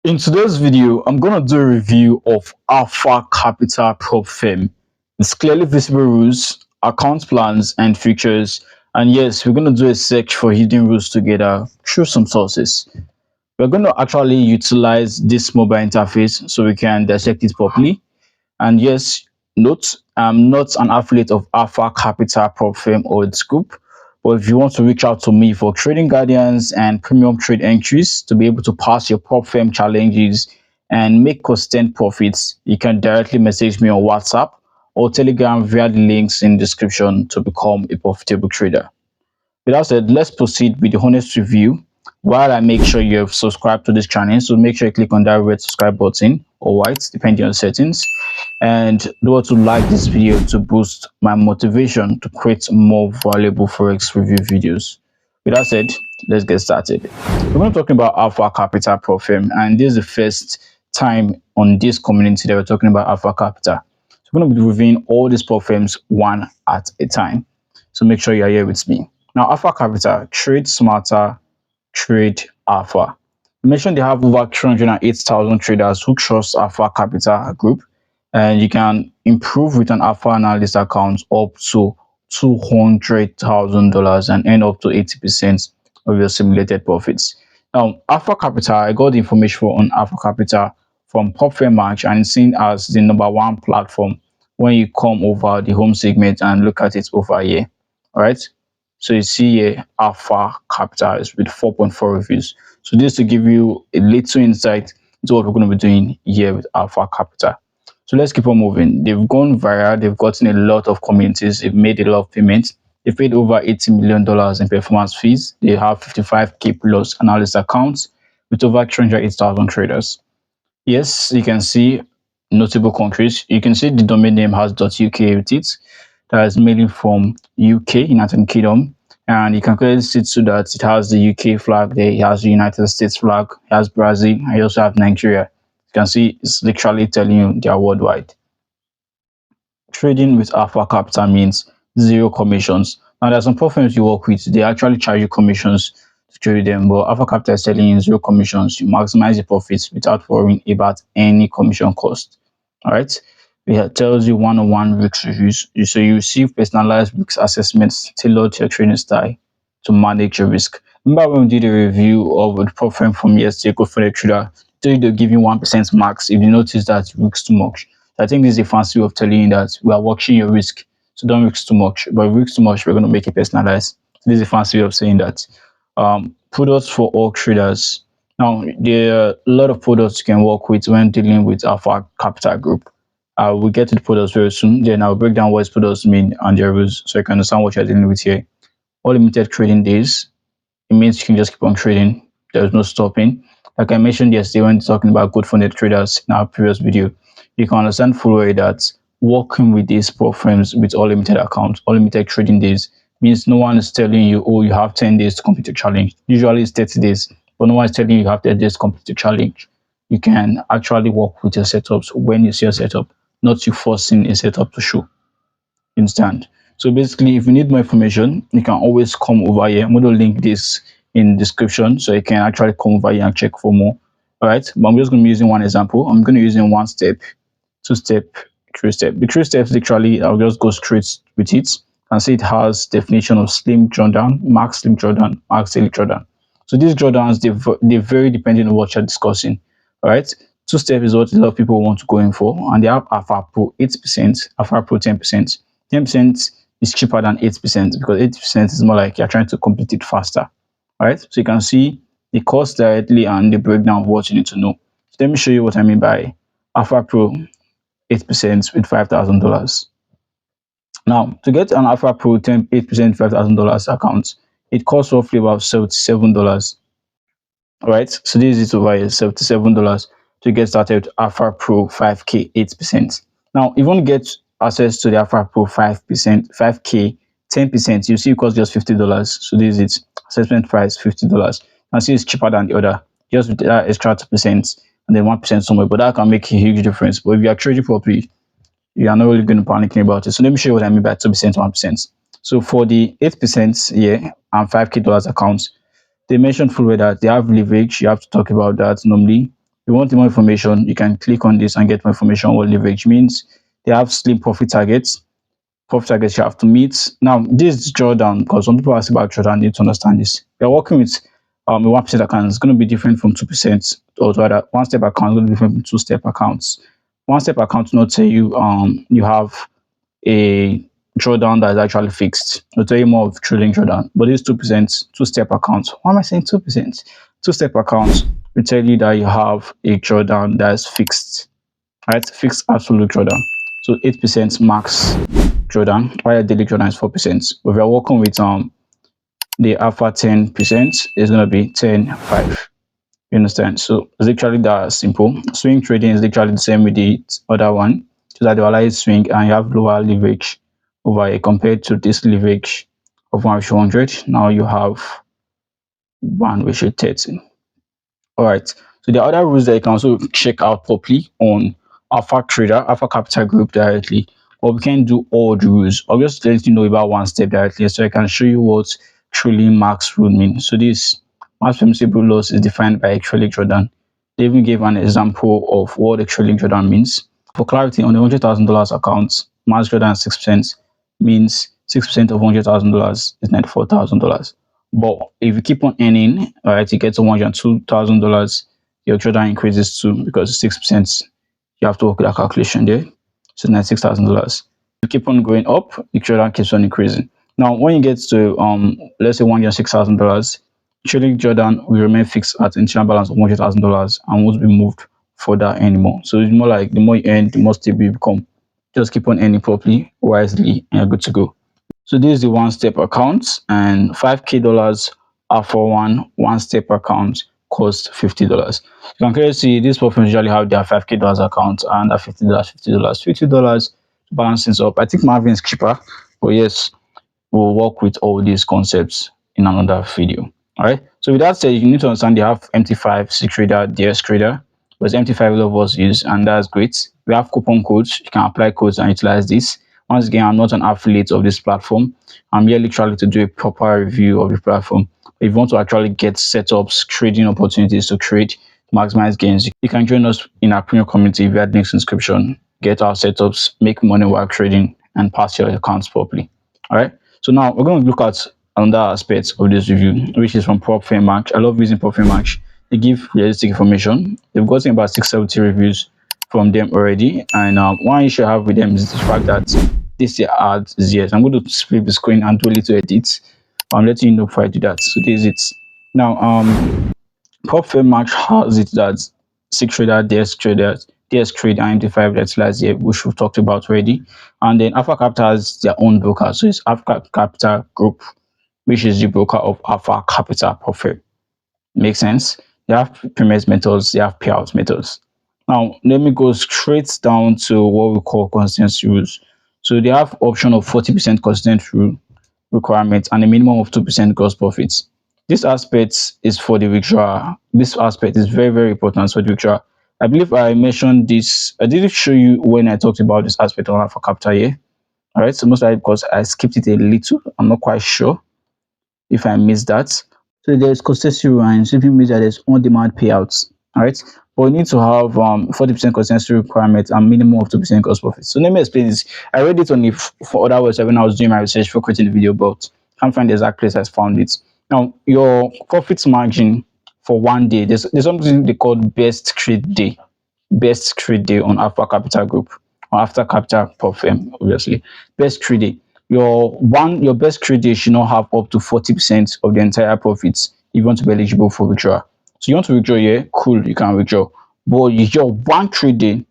In today's video, I'm going to do a review of Alpha Capital Prop Firm. It's clearly visible rules, account plans, and features. And yes, we're going to do a search for hidden rules together through some sources. We're going to actually utilize this mobile interface so we can dissect it properly. And yes, note, I'm not an affiliate of Alpha Capital Prop Firm or its group. But if you want to reach out to me for trading guidance and premium trade entries to be able to pass your prop firm challenges and make consistent profits, you can directly message me on WhatsApp or Telegram via the links in the description to become a profitable trader. With that said, let's proceed with the honest review. While I make sure you have subscribed to this channel, so make sure you click on that red subscribe button or white, depending on the settings. And do also like this video to boost my motivation to create more valuable forex review videos. With that said, let's get started. We're going to be talking about Alpha Capital Prop Firm, and this is the first time on this community that we're talking about Alpha Capital. So we're going to be reviewing all these prop firms one at a time. So make sure you're here with me. Now, Alpha Capital, trade smarter, trade Alpha. I mentioned they have over 308,000 traders who trust Alpha Capital Group, and you can improve with an Alpha Analyst account up to $200,000 and earn up to 80% of your simulated profits. Now, Alpha Capital, I got the information on Alpha Capital from PropFirmMatch, and it's seen as the #1 platform when you come over the home segment and look at it over here. All right. So you see here Alpha Capital is with 4.4 reviews. So this to give you a little insight into what we're going to be doing here with Alpha Capital. So let's keep on moving. They've gone viral. They've gotten a lot of communities. They've made a lot of payments. They've paid over $80 million in performance fees. They have 55K plus analyst accounts with over 308,000 traders. Yes, you can see notable countries. You can see the domain name has .uk with it. That is mainly from UK, United Kingdom. And you can clearly see too that it has the UK flag there, it has the United States flag, it has Brazil, and you also have Nigeria. You can see it's literally telling you they are worldwide. Trading with Alpha Capital means zero commissions. Now, there are some platforms you work with, they actually charge you commissions to trade them, but Alpha Capital is telling you zero commissions. You maximize your profits without worrying about any commission cost. All right. It tells you one-on-one risk reviews. So you receive personalized risk assessments tailored to your trading style to manage your risk. Remember when we did a review of the prop firm from yesterday, Go for the Trader, they'll give you 1% max if you notice that you risk too much. So I think this is a fancy way of telling you that we are watching your risk, so don't risk too much. But if you risk too much, we're going to make it personalized. So this is a fancy way of saying that. Products for all traders. Now, there are a lot of products you can work with when dealing with Alpha Capital Group. We'll get to the products very soon. Then I'll break down what products mean and their rules so you can understand what you're dealing with here. Unlimited trading days. It means you can just keep on trading. There's no stopping. Like I mentioned yesterday when talking about good funded traders in our previous video, you can understand fully that working with these prop firms with unlimited accounts, unlimited trading days means no one is telling you, oh, you have 10 days to complete your challenge. Usually it's 30 days, but no one is telling you you have 30 days to complete your challenge. You can actually work with your setups when you see your setup, not you forcing a setup to show. You understand? So basically, if you need more information, you can always come over here. I'm going to link this in the description so you can actually come over here and check for more. All right, but I'm just going to be using one example. I'm going to use in 1 step, 2 step, 3 step. The 3 steps literally, I'll just go straight with it. And see it has definition of slim drawdown, max slim drawdown, max daily drawdown. So these drawdowns, they vary depending on what you're discussing. All right. 2 step is what a lot of people want to go in for, and they have Alpha Pro 8%, Alpha Pro 10%. 10% is cheaper than 8% because 8% is more like you're trying to complete it faster. All right. So you can see the cost directly and the breakdown of what you need to know. So let me show you what I mean by Alpha Pro 8% with $5,000. Now, to get an Alpha Pro 8% $5,000 account, it costs roughly about $77. All right, so this is over here, $77 to get started with Alpha Pro 5K 8%. Now, if you want to get access to the Alpha Pro 5%, 5K 10%, you see it costs just $50. So this is its assessment price, $50. And see it's cheaper than the other, just with that extra 2% and then 1% somewhere, but that can make a huge difference. But if you are trading properly, you are not really going to panic about it. So let me show you what I mean by 2%, 1%. So for the 8% here and $5K accounts, they mentioned fully that they have leverage. You have to talk about that normally. you want more information, you can click on this and get more information on what leverage means. They have slim profit targets you have to meet. Now, this is drawdown because some people ask about drawdown, need to understand this. You're working with a 1% account, it's going to be different from 2%, or rather, one step account is going to be different from two-step accounts. One step account will not tell you you have a drawdown that is actually fixed. It'll tell you more of trading drawdown. But this 2%, two-step accounts. Why am I saying 2%? Two-step accounts will tell you that you have a drawdown that is fixed, right? Fixed absolute drawdown. So 8% max drawdown, while your daily drawdown is 4%. But if you're working with the alpha 10%, it's gonna be 10.5. You understand? So it's literally that simple. Swing trading is literally the same with the other one. So that you allow swing and you have lower leverage over it compared to this leverage of 1/100. Now you have 1/30. All right. So there are other rules that you can also check out properly on Alpha Capital Group directly. But we can't do all the rules. I'll just let you know about one step directly so I can show you what truly max rule means. So this max permissible loss is defined by a trailing drawdown. They even gave an example of what a trailing drawdown means. For clarity, on the $100,000 account, max drawdown 6% means 6% of $100,000 is $94,000. But if you keep on earning, all right, you get to $102,000, your drawdown increases too because 6%. You have to work with that calculation there. So $96,000. You keep on going up, the drawdown keeps on increasing. Now, when you get to let's say $106,000, trading drawdown will remain fixed at initial balance of $100,000 and won't be moved further anymore. So it's more like the more you earn, the more stable you become. Just keep on earning properly, wisely, and you're good to go. So this is the one step account, and $5K are for one step account cost $50. You can clearly see these platforms usually have their $5K account and their $50 to balance things up. I think Marvin is cheaper, but yes, we'll work with all these concepts in another video. All right. So with that said, you need to understand they have MT5, cTrader, DTrader, because MT5 a lot of us use, and that's great. We have coupon codes. You can apply codes and utilize this. Once again, I'm not an affiliate of this platform. I'm here literally to do a proper review of the platform. If you want to actually get setups, trading opportunities to trade, maximize gains, you can join us in our premium community via links in description. Get our setups, make money while trading, and pass your accounts properly. All right. So now we're going to look at another aspect of this review, which is from Match. I love using Match. They give realistic information. They've gotten about 670 reviews from them already. And one issue I have with them is the fact that this year ads is yes. I'm going to split the screen and do a little edit. I'm letting you know before I do that. So this is it. Now, Match has it that cTrader, DS Trade, and MT5 that's last year, which we've talked about already. And then Alpha Capital has their own broker. So it's Alpha Capital Group, which is the broker of Alpha Capital Profit. Makes sense? They have payment methods, they have payout methods. Now, let me go straight down to what we call consistency rules. So they have option of 40% consistent rule requirement and a minimum of 2% gross profits. This aspect is for the withdrawal. This aspect is very, very important for the withdrawal. I believe I mentioned this. I didn't show you when I talked about this aspect on Alpha Capital here. All right, so most likely because I skipped it a little. I'm not quite sure if I missed that. So there's consistency and simply means that there's on-demand payouts. All right, but we need to have 40% consistency requirement and minimum of 2% gross profit. So let me explain this. I read it only for other websites when I was doing my research for creating the video, but can't find the exact place I found it. Now your profit margin for one day, there's something they call best trade day on Alpha Capital Group or After Capital Profit, obviously. Best trade day. Your best trade day should not have up to 40% of the entire profits if you want to be eligible for withdrawal. So you want to withdraw, yeah, cool, you can withdraw. But your one trade day,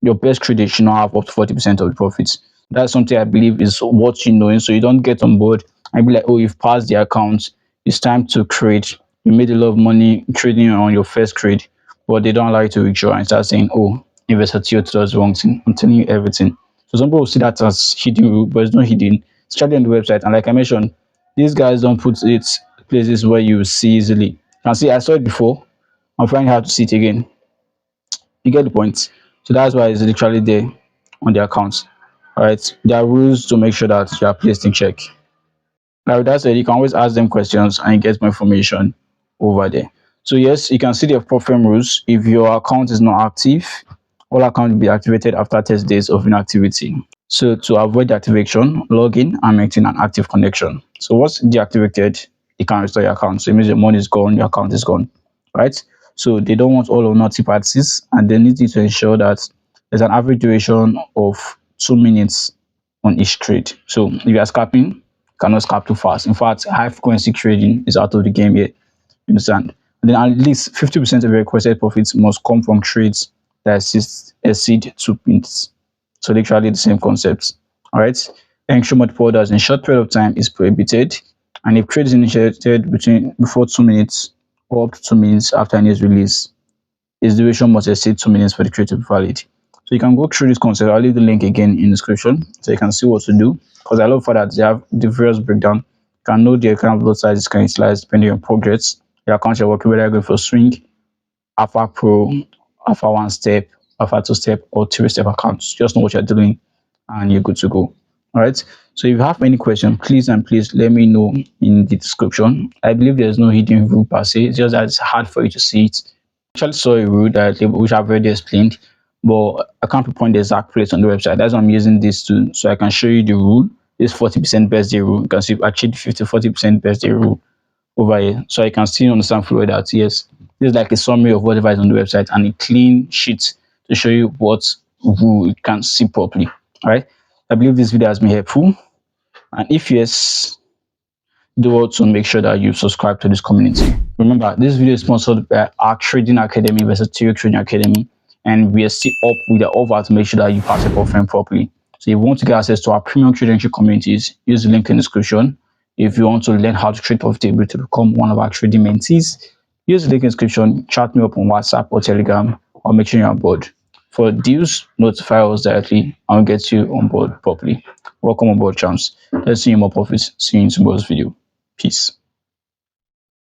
your best trade day should not have up to 40% of the profits. That's something I believe is what you know, so you don't get on board and be like, oh, you've passed the account, it's time to trade. You made a lot of money trading on your first trade, but they don't allow you to withdraw and start saying, oh, investor Theo does the wrong thing. I'm telling you everything. So some people see that as hidden rule, but it's not hidden. It's charged on the website. And like I mentioned, these guys don't put it places where you see easily. You can see I saw it before. I'm finding out to see it again. You get the point. So that's why it's literally there on the accounts. All right. There are rules to make sure that you are placed in check. Now, with that said, you can always ask them questions and get more information over there. So yes, you can see the profile rules. If your account is not active, all account will be activated after 30 days of inactivity. So to avoid deactivation, log in and maintain an active connection. So once deactivated, you can restore your account. So it means your money is gone, your account is gone, right? So they don't want all or nothing parties, and they need you to ensure that there's an average duration of 2 minutes on each trade. So if you are scalping, you cannot scalp too fast. In fact, high frequency trading is out of the game here. You understand? And then at least 50% of your requested profits must come from trades that exceed 2 minutes. So literally the same concept. All right. Entry multiple orders in short period of time is prohibited. And if trade is initiated between before 2 minutes or up to 2 minutes after a news release, its duration must exceed 2 minutes for the trade to be valid. So you can go through this concept. I'll leave the link again in the description so you can see what to do. Because I love for that they have the various breakdown. You can know the kind of lot size this can utilize depending on progress. Your account you're working, whether you're going for swing, alpha pro, alpha one step, alpha two step, or three step accounts. Just know what you're doing and you're good to go. All right. So if you have any question, please and please let me know in the description. I believe there's no hidden rule per se. It's just that it's hard for you to see it. I actually saw a rule that which I've already explained, but I can't pinpoint the exact place on the website. That's why I'm using this too, so I can show you the rule. This 40% best day rule. You can see I've achieved 50-40% best day rule over here. So I can still understand fully that yes, this is like a summary of whatever is on the website and a clean sheet to show you what rule you can see properly. All right. I believe this video has been helpful. And if yes, do also make sure that you subscribe to this community. Remember, this video is sponsored by our trading academy versus Theo Trading Academy, and we are still up with the offer to make sure that you pass your offering properly. So if you want to get access to our premium trading communities, use the link in the description. If you want to learn how to trade profitably to become one of our trading mentees, use the link in the description, chat me up on WhatsApp or Telegram, or make sure you're on board. For deals, notify us directly and we'll get you on board properly. Welcome on board, champs. Let's see you more profits. See you in tomorrow's video. Peace.